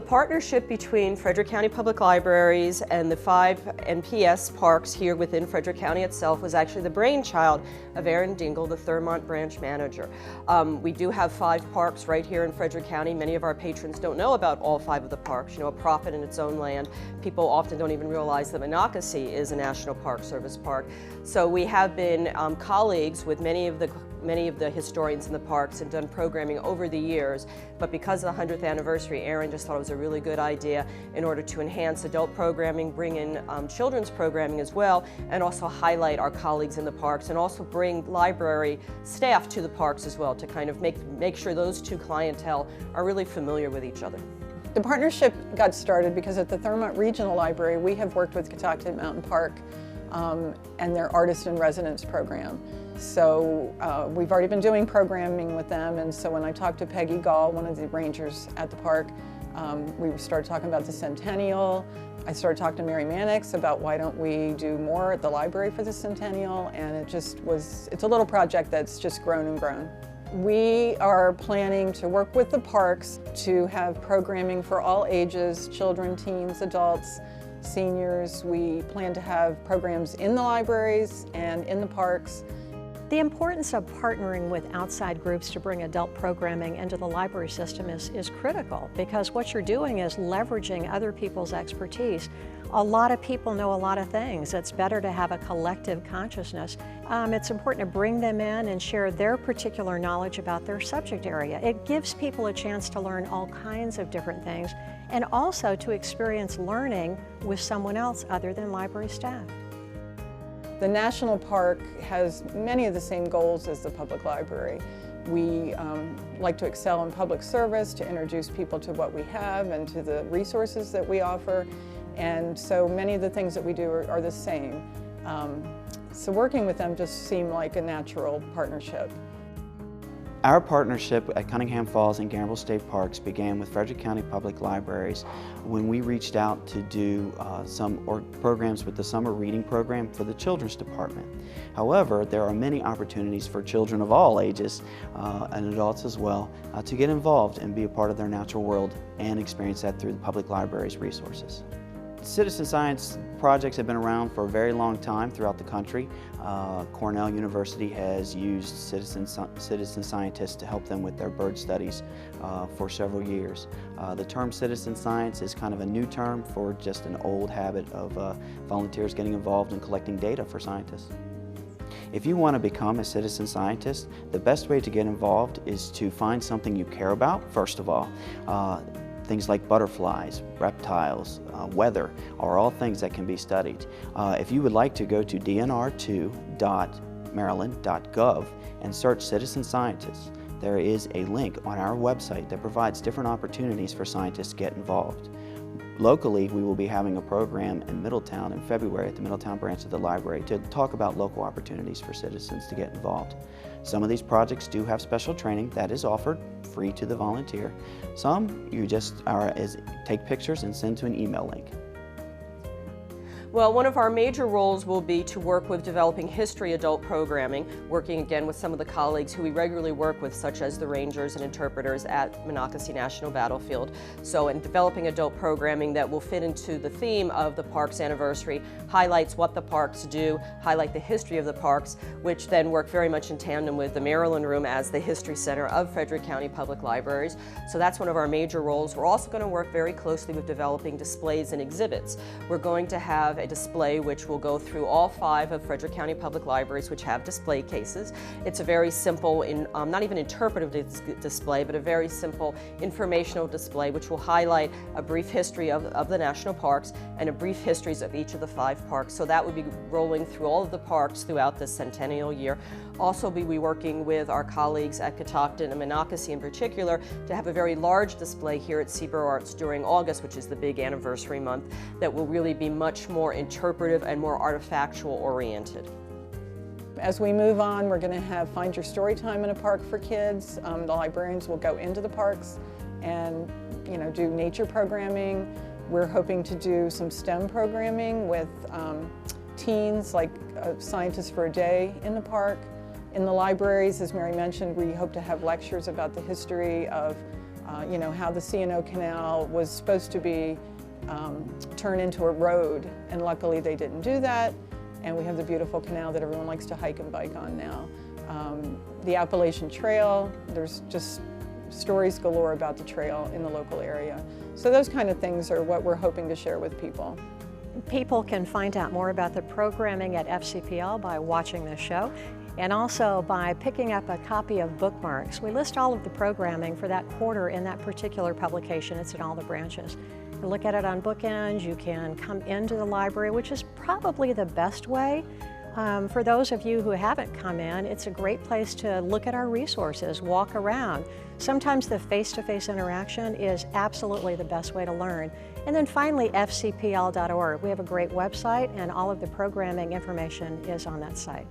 partnership between Frederick County Public Libraries and the 5 NPS parks here within Frederick County itself was actually the brainchild of Aaron Dingle, the Thurmont branch manager. We do have 5 parks right here in Frederick County. Many of our patrons don't know about all 5 of the parks. You know, a prophet in its own land. People often don't even realize that Monocacy is a National Park Service park. So we have been colleagues with many of the historians in the parks and done programming over the years, but because of the 100th anniversary, Aaron just thought it was a really good idea in order to enhance adult programming, bring in children's programming as well, and also highlight our colleagues in the parks, and also bring library staff to the parks as well to kind of make sure those two clientele are really familiar with each other. The partnership got started because at the Thurmont Regional Library, we have worked with Catoctin Mountain Park and their Artist in Residence program. So we've already been doing programming with them, and so when I talked to Peggy Gall, one of the rangers at the park, we started talking about the centennial. I started talking to Mary Mannix about why don't we do more at the library for the centennial, and it's a little project that's just grown and grown. We are planning to work with the parks to have programming for all ages, children, teens, adults, seniors. We plan to have programs in the libraries and in the parks. The importance of partnering with outside groups to bring adult programming into the library system is critical, because what you're doing is leveraging other people's expertise. A lot of people know a lot of things. It's better to have a collective consciousness. It's important to bring them in and share their particular knowledge about their subject area. It gives people a chance to learn all kinds of different things, and also to experience learning with someone else other than library staff. The National Park has many of the same goals as the public library. We like to excel in public service, to introduce people to what we have and to the resources that we offer, and so many of the things that we do are the same. So working with them just seemed like a natural partnership. Our partnership at Cunningham Falls and Gambrel State Parks began with Frederick County Public Libraries when we reached out to do some programs with the summer reading program for the children's department. However, there are many opportunities for children of all ages and adults as well to get involved and be a part of their natural world and experience that through the public library's resources. Citizen science projects have been around for a very long time throughout the country. Cornell University has used citizen scientists to help them with their bird studies for several years. The term citizen science is kind of a new term for just an old habit of volunteers getting involved in collecting data for scientists. If you want to become a citizen scientist, the best way to get involved is to find something you care about, first of all. Things like butterflies, reptiles, weather are all things that can be studied. If you would like to go to dnr2.maryland.gov and search citizen scientists, there is a link on our website that provides different opportunities for scientists to get involved. Locally, we will be having a program in Middletown in February at the Middletown branch of the library to talk about local opportunities for citizens to get involved. Some of these projects do have special training that is offered free to the volunteer. Some you just take pictures and send to an email link. Well, one of our major roles will be to work with developing history adult programming, working again with some of the colleagues who we regularly work with, such as the rangers and interpreters at Monocacy National Battlefield. So in developing adult programming that will fit into the theme of the park's anniversary, highlights what the parks do, highlight the history of the parks, which then work very much in tandem with the Maryland Room as the history center of Frederick County Public Libraries. So that's one of our major roles. We're also going to work very closely with developing displays and exhibits. We're going to have a display which will go through all 5 of Frederick County Public Libraries, which have display cases. It's a very simple, not even interpretive display, but a very simple informational display which will highlight a brief history of the national parks and a brief histories of each of the 5 parks. So that would be rolling through all of the parks throughout the centennial year. Also we'll be working with our colleagues at Catoctin and Monocacy in particular to have a very large display here at Seaborough Arts during August, which is the big anniversary month, that will really be much more interpretive and more artifactual oriented. As we move on, we're going to have Find Your Story Time in a park for kids. The librarians will go into the parks and do nature programming. We're hoping to do some STEM programming with teens, like Scientists for a Day in the park. In the libraries, as Mary mentioned, we hope to have lectures about the history of you know, how the C&O Canal was supposed to be turned into a road, and luckily they didn't do that, and we have the beautiful canal that everyone likes to hike and bike on now. The Appalachian Trail, there's just stories galore about the trail in the local area. So those kind of things are what we're hoping to share with people. People can find out more about the programming at FCPL by watching this show and also by picking up a copy of Bookmarks. We list all of the programming for that quarter in that particular publication. It's in all the branches. You look at it on Bookends, you can come into the library, which is probably the best way. For those of you who haven't come in, it's a great place to look at our resources, walk around. Sometimes the face-to-face interaction is absolutely the best way to learn. And then finally, fcpl.org. We have a great website and all of the programming information is on that site.